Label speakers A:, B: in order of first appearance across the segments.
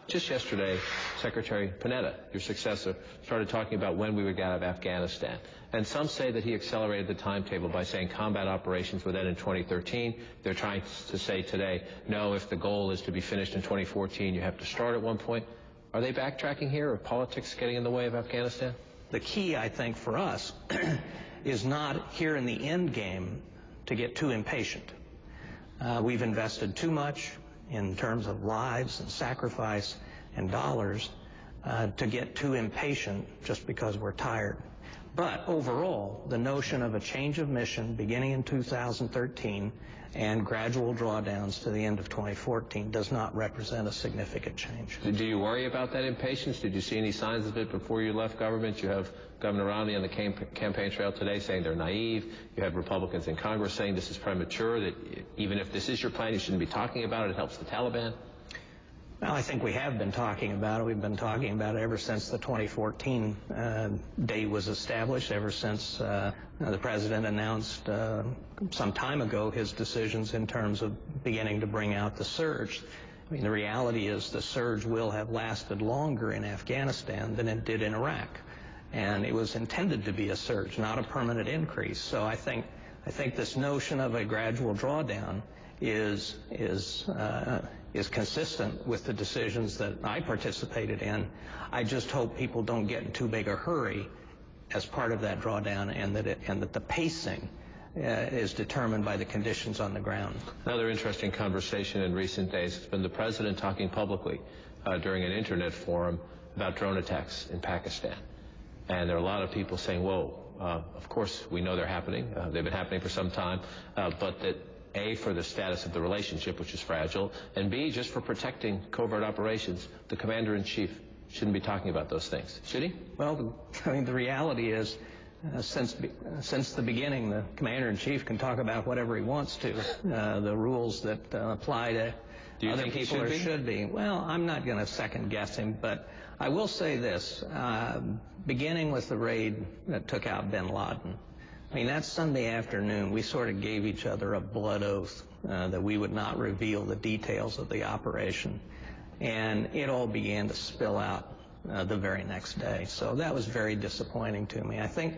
A: Just yesterday, Secretary Panetta, your successor, started talking about when we would get out of Afghanistan. And some say that he accelerated the timetable by saying combat operations would end in 2013. They're trying to say today, no, if the goal is to be finished in 2014, you have to start at one point. Are they backtracking here, or politics getting in the way of Afghanistan?
B: The key, I think, for us is not here in the end game to get too impatient. We've invested too much in terms of lives and sacrifice and dollars to get too impatient just because we're tired. But overall, the notion of a change of mission beginning in 2013 and gradual drawdowns to the end of 2014 does not represent a significant change.
A: Do you worry about that impatience? Did you see any signs of it before you left government? You have Governor Romney on the campaign trail today saying they're naive. You have Republicans in Congress saying this is premature, that even if this is your plan, you shouldn't be talking about it. It helps the Taliban.
B: Well, I think we have been talking about it. We've been talking about it ever since the 2014 date was established, ever since the President announced some time ago his decisions in terms of beginning to bring out the surge. I mean, the reality is the surge will have lasted longer in Afghanistan than it did in Iraq. And it was intended to be a surge, not a permanent increase. So I think this notion of a gradual drawdown is consistent with the decisions that I participated in. I just hope people don't get in too big a hurry as part of that drawdown, and that the pacing is determined by the conditions on the ground.
A: Another interesting conversation in recent days has been the President talking publicly during an internet forum about drone attacks in Pakistan. And there are a lot of people saying, whoa, of course we know they're happening. They've been happening for some time, but that A, for the status of the relationship, which is fragile, and B, just for protecting covert operations, the Commander-in-Chief shouldn't be talking about those things. Should he?
B: Well, I mean, the reality is, since the beginning, the Commander-in-Chief can talk about whatever he wants to. The rules that apply to other people or should be. Well, I'm not going to second guess him, but I will say this. Beginning with the raid that took out bin Laden, I mean, that Sunday afternoon, we sort of gave each other a blood oath that we would not reveal the details of the operation. And it all began to spill out the very next day. So that was very disappointing to me. I think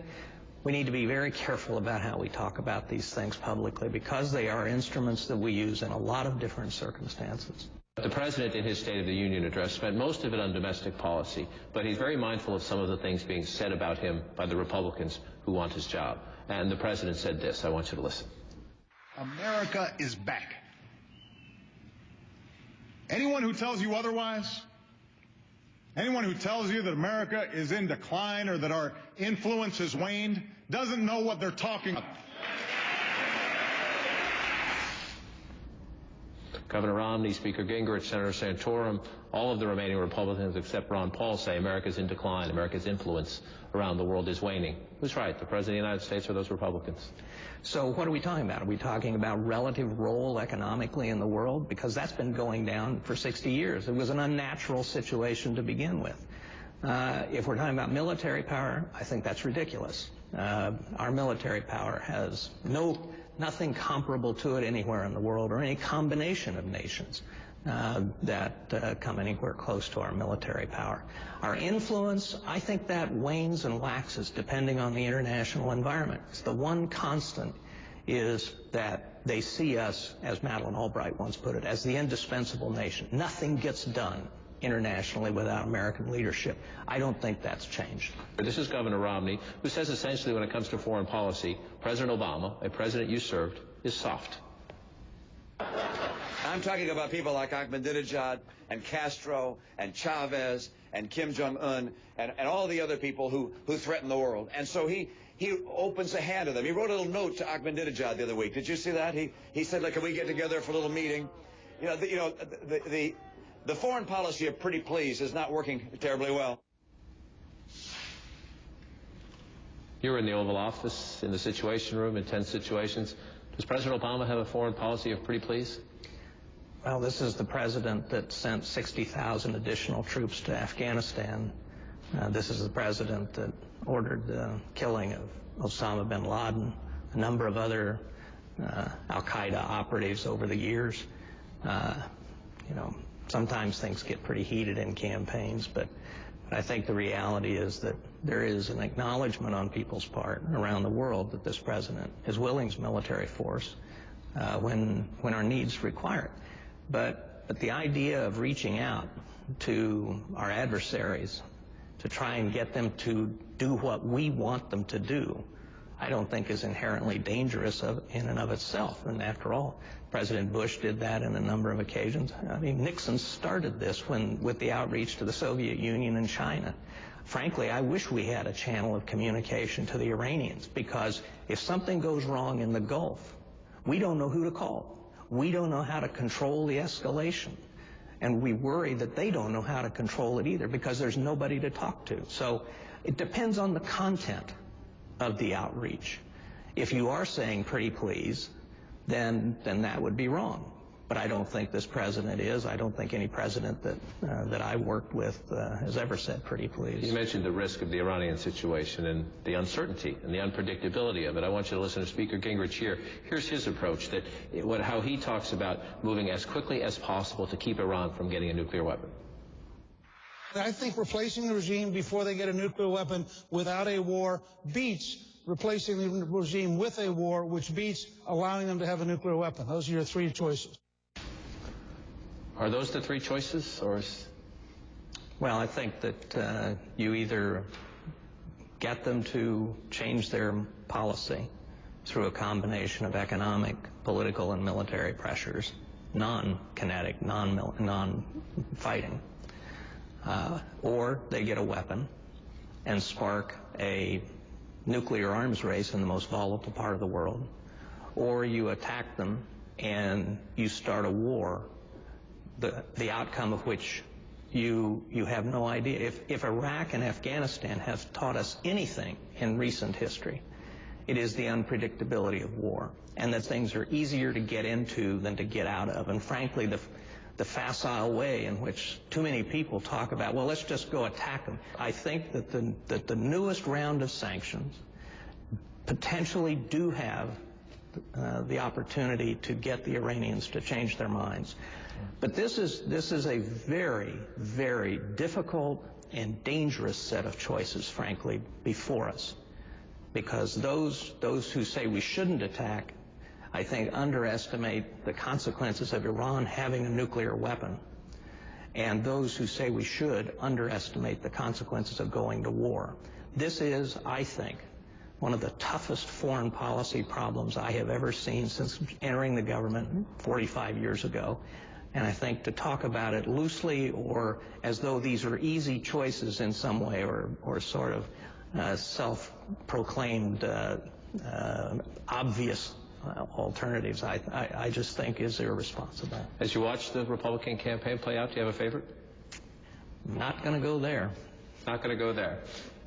B: we need to be very careful about how we talk about these things publicly, because they are instruments that we use in a lot of different circumstances.
A: The President, in his State of the Union address, spent most of it on domestic policy, but he's very mindful of some of the things being said about him by the Republicans who want his job. And the President said this. I want you to listen.
C: America is back. Anyone who tells you otherwise, anyone who tells you that America is in decline or that our influence has waned, doesn't know what they're talking about.
A: Governor Romney, Speaker Gingrich, Senator Santorum, all of the remaining Republicans except Ron Paul say America's in decline. America's influence around the world is waning. Who's right, the President of the United States or those Republicans?
B: So what are we talking about? Are we talking about relative role economically in the world? Because that's been going down for 60 years. It was an unnatural situation to begin with. If we're talking about military power, I think that's ridiculous. Our military power has nothing comparable to it anywhere in the world, or any combination of nations that come anywhere close to our military power. Our influence, I think that wanes and waxes depending on the international environment. The one constant is that they see us, as Madeleine Albright once put it, as the indispensable nation. Nothing gets done internationally without American leadership. I don't think that's changed.
A: This is Governor Romney, who says essentially when it comes to foreign policy, President Obama, a president you served, is soft.
D: I'm talking about people like Ahmadinejad and Castro and Chavez and Kim Jong-un and all the other people who threaten the world. And so he opens a hand to them. He wrote a little note to Ahmadinejad the other week. Did you see that? He said, "Look, can we get together for a little meeting?" The foreign policy of pretty please is not working terribly well.
A: You were in the Oval Office, in the Situation Room, in tense situations. Does President Obama have a foreign policy of pretty please?
B: Well, this is the president that sent 60,000 additional troops to Afghanistan. This is the president that ordered the killing of Osama bin Laden, a number of other al-Qaeda operatives over the years. sometimes things get pretty heated in campaigns, but I think the reality is that there is an acknowledgement on people's part around the world that this president is willing to use military force when our needs require it. But the idea of reaching out to our adversaries to try and get them to do what we want them to do, I don't think is inherently dangerous in and of itself. And after all, President Bush did that in a number of occasions. I mean, Nixon started this with the outreach to the Soviet Union and China. Frankly, I wish we had a channel of communication to the Iranians, because if something goes wrong in the Gulf, we don't know who to call. We don't know how to control the escalation. And we worry that they don't know how to control it either, because there's nobody to talk to. So it depends on the content of the outreach. If you are saying pretty please, then that would be wrong. But I don't think this president is. I don't think any president that I worked with has ever said pretty please.
A: You mentioned the risk of the Iranian situation and the uncertainty and the unpredictability of it. I want you to listen to Speaker Gingrich here. Here's his approach, how he talks about moving as quickly as possible to keep Iran from getting a nuclear weapon.
E: I think replacing the regime before they get a nuclear weapon without a war beats replacing the regime with a war, which beats allowing them to have a nuclear weapon. Those are your three choices.
A: Are those the three choices, or is...
B: Well, I think that you either get them to change their policy through a combination of economic, political, and military pressures, non-kinetic, non-fighting, or they get a weapon and spark a nuclear arms race in the most volatile part of the world, or you attack them and you start a war, the outcome of which you have no idea. If Iraq and Afghanistan have taught us anything in recent history, it is the unpredictability of war, and that things are easier to get into than to get out of. And frankly, the facile way in which too many people talk about, well, let's just go attack them. I think that the newest round of sanctions potentially do have the opportunity to get the Iranians to change their minds. But this is a very, very difficult and dangerous set of choices, frankly, before us. Because those who say we shouldn't attack, I think, underestimate the consequences of Iran having a nuclear weapon. And those who say we should underestimate the consequences of going to war. This is, I think, one of the toughest foreign policy problems I have ever seen since entering the government 45 years ago. And I think to talk about it loosely or as though these are easy choices in some way, or sort of self-proclaimed obvious alternatives, I just think is irresponsible.
A: As you watch the Republican campaign play out, do you have a favorite?
B: Not going to go there.
A: Not going to go there.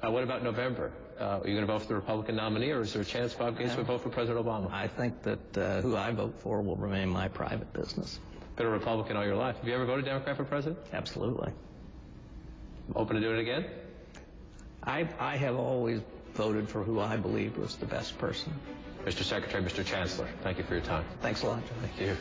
A: What about November? Are you going to vote for the Republican nominee, or is there a chance Bob Gates would vote for President Obama?
B: I think that who I vote for will remain my private business.
A: Been a Republican all your life. Have you ever voted Democrat for president?
B: Absolutely.
A: Open to do it again?
B: I have always voted for who I believed was the best person.
A: Mr. Secretary, Mr. Chancellor, thank you for your time.
B: Thanks a lot, John.
A: Thank you.